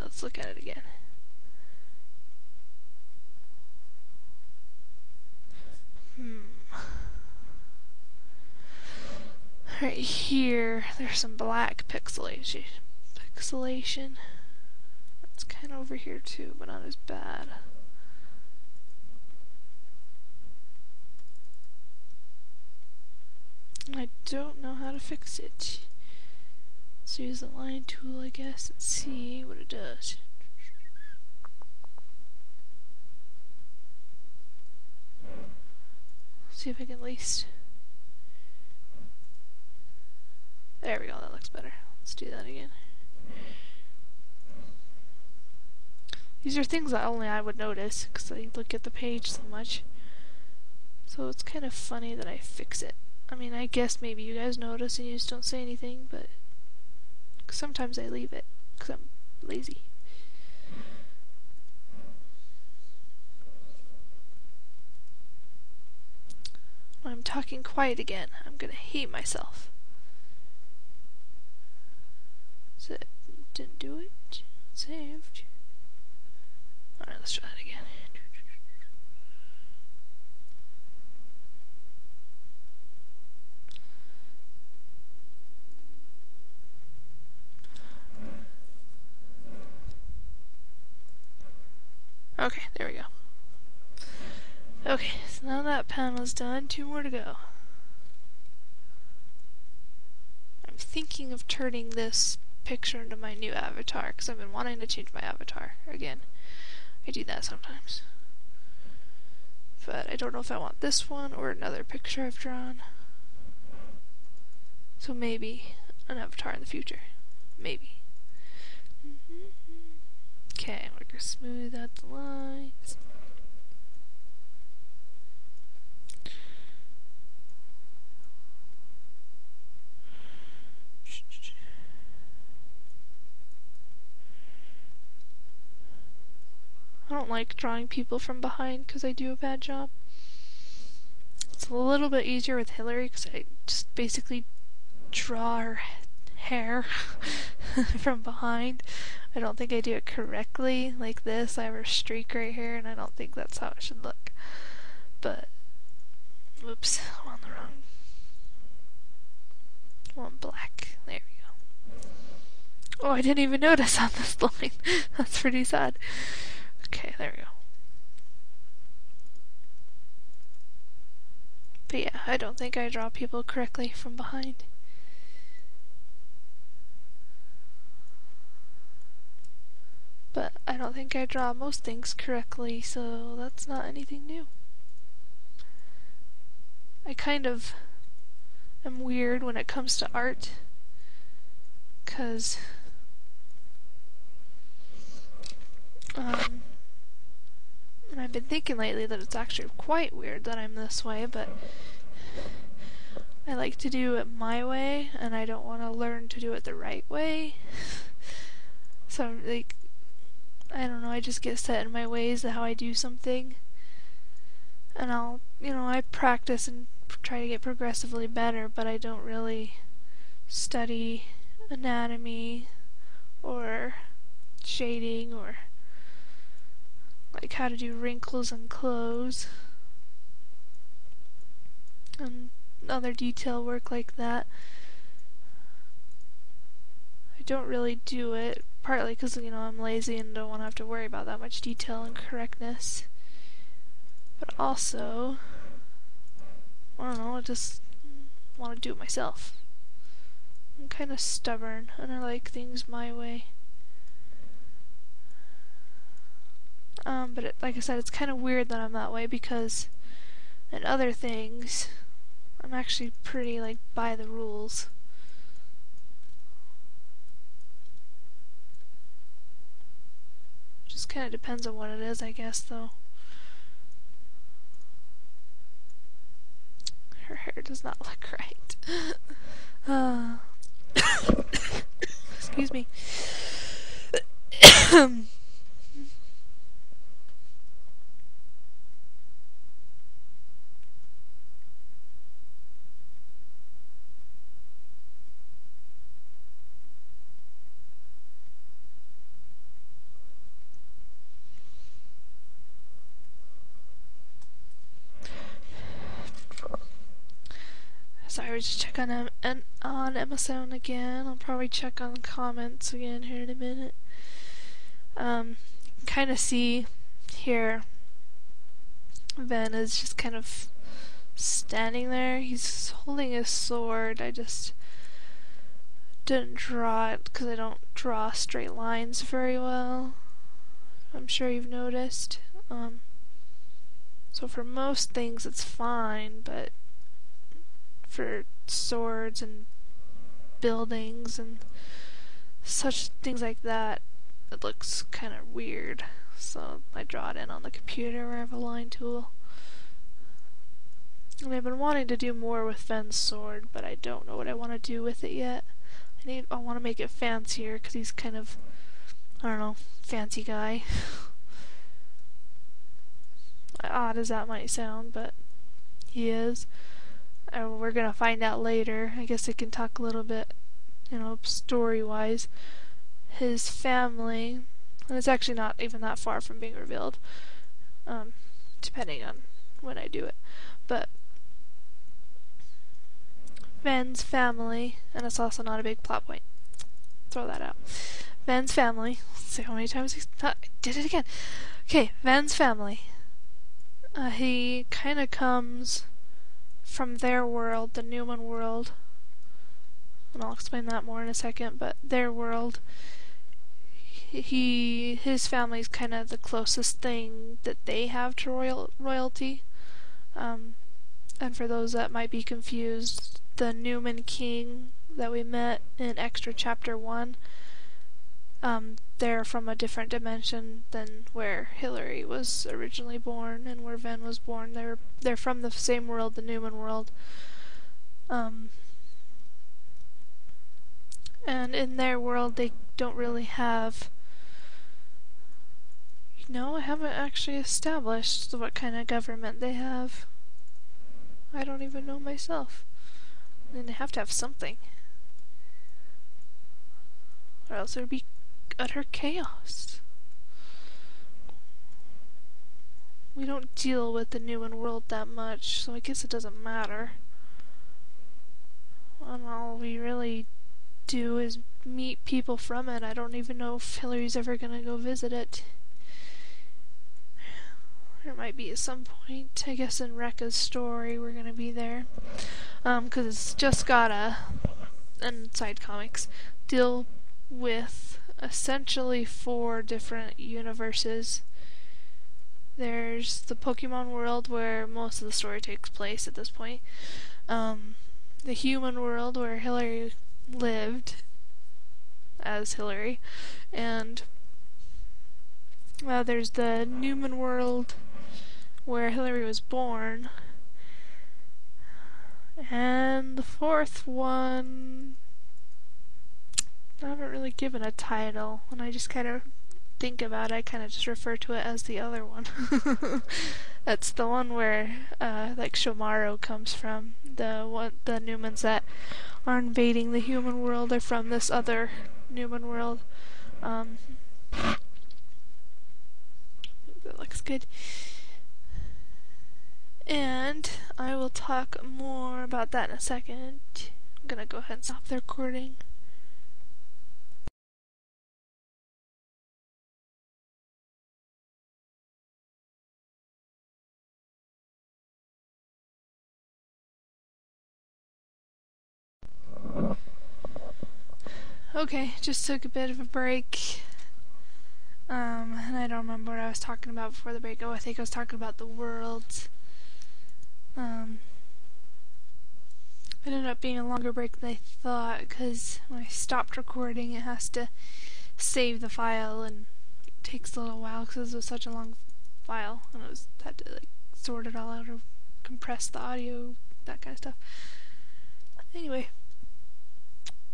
let's look at it again. Right here, there's some black pixelation. It's kind of over here too, but not as bad. I don't know how to fix it. Let's use the line tool, I guess, and see what it does. See if I can at least... There we go, that looks better. Let's do that again. These are things that only I would notice, because I look at the page so much. So it's kind of funny that I fix it. I mean, I guess maybe you guys notice and you just don't say anything, but sometimes I leave it, because I'm lazy. When I'm talking quiet again, I'm gonna hate myself. So it didn't do it. Saved. Alright, let's try that again. Okay, there we go. Okay, so now that panel's done, 2 more to go. I'm thinking of turning this picture into my new avatar, because I've been wanting to change my avatar again. I do that sometimes. But I don't know if I want this one or another picture I've drawn. So maybe an avatar in the future. Maybe. Okay, we're gonna smooth out the lines. I don't like drawing people from behind because I do a bad job. It's a little bit easier with Hillary because I just basically draw her hair from behind. I don't think I do it correctly like this. I have her streak right here and I don't think that's how it should look. But, whoops, I'm on the wrong. I want black. There we go. Oh, I didn't even notice on this line. That's pretty sad. Okay, there we go. But yeah, I don't think I draw people correctly from behind. But I don't think I draw most things correctly, so that's not anything new. I kind of am weird when it comes to art, 'cause and I've been thinking lately that it's actually quite weird that I'm this way, but I like to do it my way, and I don't want to learn to do it the right way. So, like, I don't know, I just get set in my ways of how I do something. And I'll, I practice and try to get progressively better, but I don't really study anatomy or shading or like how to do wrinkles in clothes and other detail work like that. I don't really do it, partly because, I'm lazy and don't want to have to worry about that much detail and correctness. But also, I don't know, I just want to do it myself. I'm kind of stubborn and I like things my way. But like I said, it's kind of weird that I'm that way because in other things, I'm actually pretty, by the rules. Just kind of depends on what it is, I guess, though. Her hair does not look right. Excuse me. anyways, just check on Amazon again. I'll probably check on the comments again here in a minute. Kind of see here, Ben is just kind of standing there. He's holding his sword. I just didn't draw it because I don't draw straight lines very well. I'm sure you've noticed. So for most things it's fine, but for swords and buildings and such things like that, it looks kind of weird. So I draw it in on the computer where I have a line tool. And I've been wanting to do more with Ven's sword, but I don't know what I want to do with it yet. I want to make it fancier because he's kind of, I don't know, fancy guy. Odd as that might sound, but he is. We're gonna find out later. I guess I can talk a little bit, story-wise. His family, and it's actually not even that far from being revealed, depending on when I do it, but Ven's family, and it's also not a big plot point. Throw that out. Ven's family. Let's see how many times I did it again. Okay, Ven's family. He kind of comes from their world, the Newman world, and I'll explain that more in a second, but their world, his family's kind of the closest thing that they have to royalty. And for those that might be confused, the Newman king that we met in Extra Chapter 1, they're from a different dimension than where Hillary was originally born and where Ven was born. They're from the same world, the Newman world. And in their world, they don't really have... I haven't actually established what kind of government they have. I don't even know myself. And they have to have something. Or else there would be utter chaos. We don't deal with the Newman world that much, so I guess it doesn't matter. And all we really do is meet people from it. I don't even know if Hillary's ever gonna go visit it. There might be at some point, I guess in Rekka's story we're gonna be there. Cause it's just got and side comics, deal with essentially 4 different universes. There's the Pokemon world where most of the story takes place at this point. The human world where Hillary lived as Hillary. And there's the Newman world where Hillary was born. And the 4th one, I haven't really given a title. When I just kind of think about it, I kind of just refer to it as the other one. That's the one where, Shomaru comes from. The Newmans that are invading the human world are from this other Newman world. That looks good. And I will talk more about that in a second. I'm gonna go ahead and stop the recording. Okay, just took a bit of a break. And I don't remember what I was talking about before the break. Oh, I think I was talking about the worlds. It ended up being a longer break than I thought, because when I stopped recording it has to save the file, and it takes a little while because it was such a long file, and had to sort it all out or compress the audio, that kind of stuff. Anyway,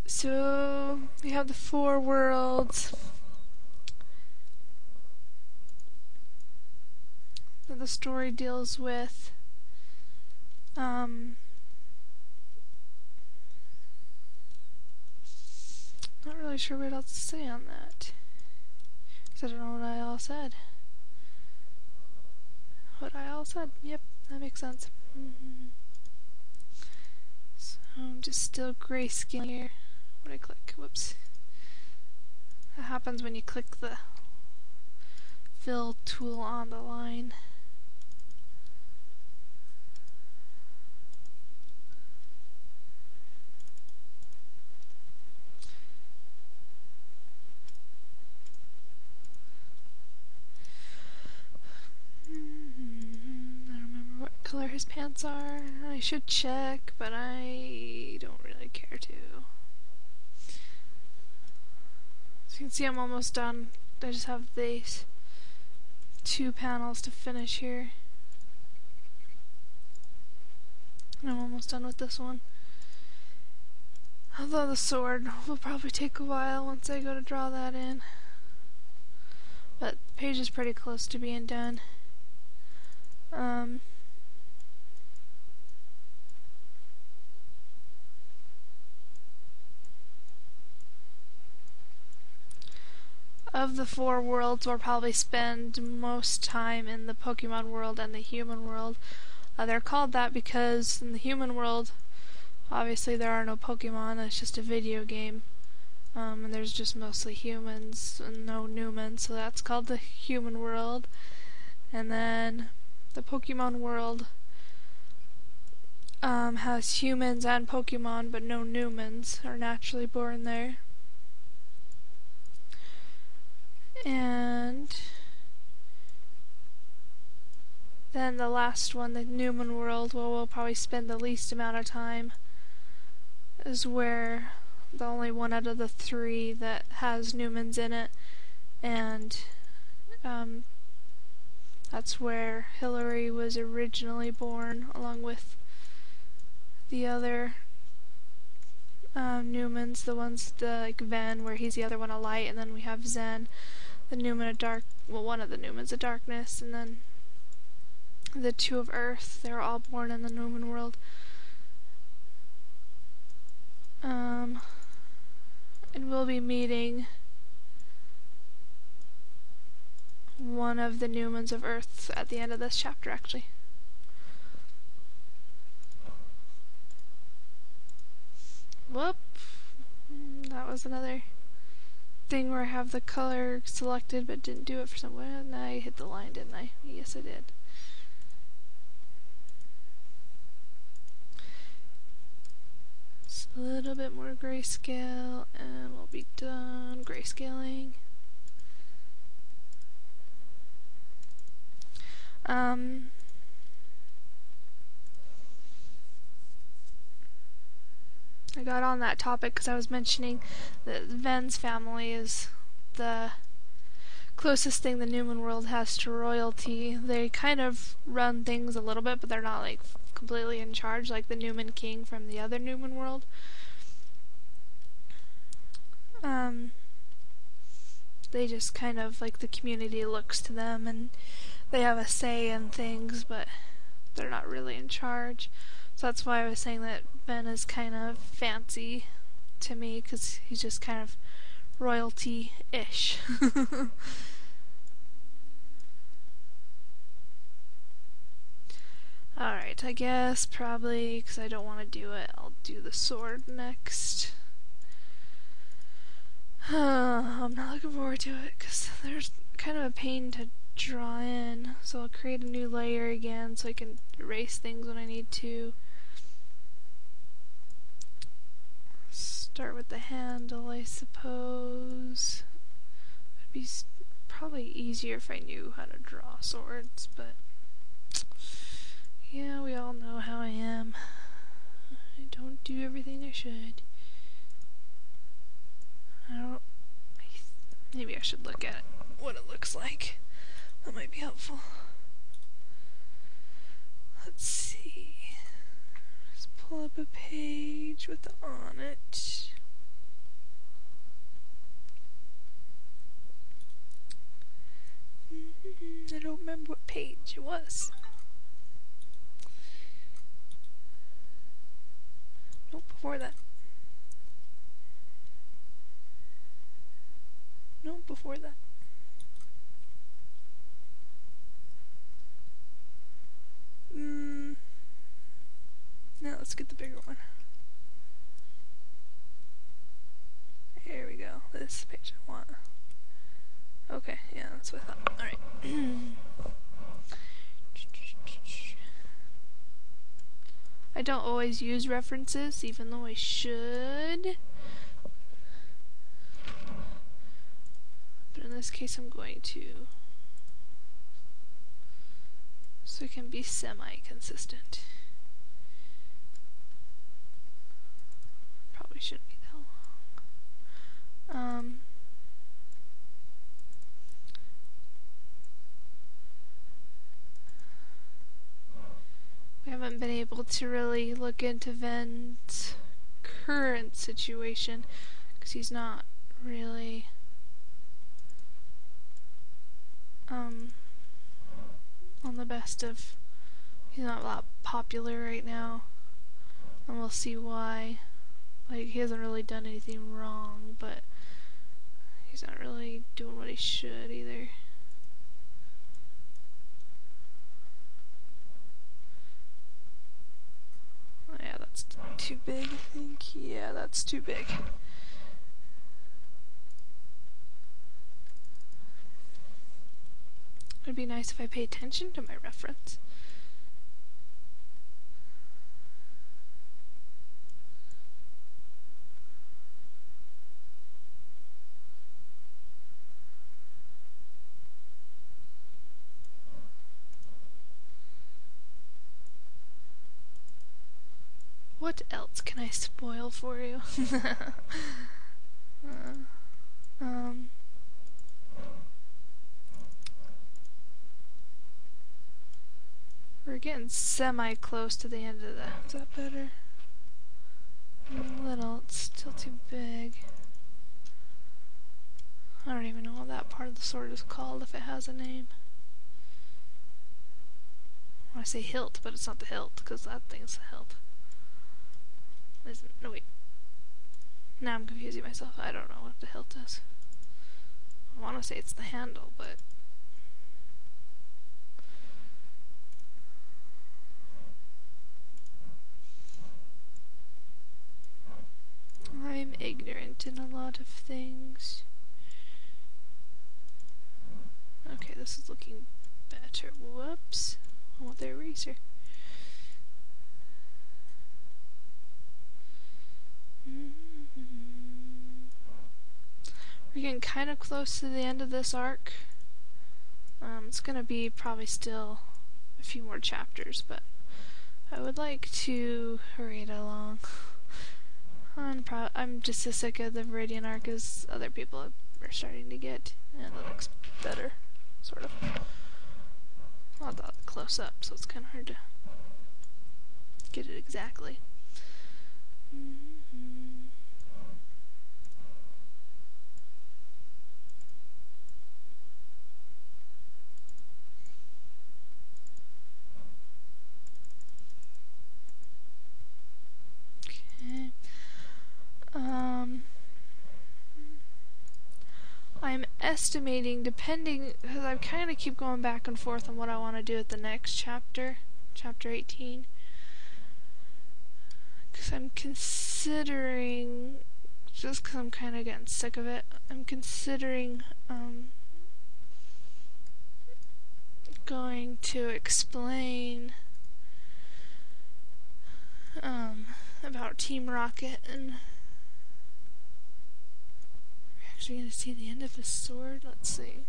so we have the 4 worlds that the story deals with. Not really sure what else to say on that, because I don't know what I all said. What I all said, yep, that makes sense. So I'm just still grayscale here. What I click? Whoops. That happens when you click the fill tool on the line. I don't remember what color his pants are. I should check, but I don't really care to. So you can see I'm almost done. I just have these 2 panels to finish here. And I'm almost done with this one. Although the sword will probably take a while once I go to draw that in. But the page is pretty close to being done. Of the 4 worlds, we'll probably spend most time in the Pokemon world and the human world. They're called that because in the human world, obviously there are no Pokemon, it's just a video game. And there's just mostly humans and no Newmans, so that's called the human world. And then the Pokemon world has humans and Pokemon, but no Newmans are naturally born there. And then the last one, the Newman world, where we'll probably spend the least amount of time, is where the only one out of the 3 that has Newmans in it, and that's where Hillary was originally born, along with the other Newmans, the ones like Ven, where he's the other one of light, and then we have Zen, the Newman of dark, well, one of the Newmans of darkness, and then the 2 of Earth. They were all born in the Newman world. And we'll be meeting one of the Newmans of Earth at the end of this chapter, actually. Whoop! That was another thing where I have the color selected but didn't do it for some reason. I hit the line, didn't I? Yes, I did. Just a little bit more grayscale and we'll be done grayscaling. I got on that topic because I was mentioning that Ven's family is the closest thing the Newman world has to royalty. They kind of run things a little bit, but they're not like completely in charge like the Newman King from the other Newman world. They just kind of like the community looks to them and they have a say in things, but they're not really in charge. So that's why I was saying that Ben is kind of fancy to me, because he's just kind of royalty-ish. Alright, I guess probably, because I don't want to do it, I'll do the sword next. I'm not looking forward to it, because there's kind of a pain to draw in. So I'll create a new layer again so I can erase things when I need to. Start with the handle, I suppose. It'd be probably easier if I knew how to draw swords, but yeah, we all know how I am. I don't do everything I should. Maybe I should look at what it looks like. That might be helpful. Let's see. Just pull up a page with the on it. I don't remember what page it was. Nope, before that. Nope, before that. Now let's get the bigger one. this page I want. Okay, yeah, that's what I thought. Alright. I don't always use references, even though I should. But in this case I'm going to. So it can be semi-consistent. Probably shouldn't be that long. We haven't been able to really look into Ven's current situation because he's not really on the best of, he's not that popular right now, and we'll see why. Like, he hasn't really done anything wrong, but he's not really doing what he should either. Oh, yeah, that's too big, I think. Yeah, that's too big. It'd be nice if I pay attention to my reference. What else can I spoil for you? We're getting semi-close to the end of that. Is that better? A little. It's still too big. I don't even know what that part of the sword is called, if it has a name. I want to say hilt, but it's not the hilt, because that thing's the hilt. Isn't? No, wait. Now I'm confusing myself. I don't know what the hilt is. I want to say it's the handle, but... I'm ignorant in a lot of things. Okay, this is looking better. Whoops. I want the eraser. We're getting kind of close to the end of this arc. It's gonna be probably still a few more chapters, but I would like to hurry it along. I'm just as sick of the Viridian arc as other people are starting to get, and it looks better, sort of. Well, I thought close up, so it's kind of hard to get it exactly. Okay. I'm estimating, depending, because I kind of keep going back and forth on what I want to do at the next chapter, chapter 18. Because I'm considering, just because I'm kind of getting sick of it, I'm considering going to explain about Team Rocket, and we're actually going to see the end of his sword. Let's see.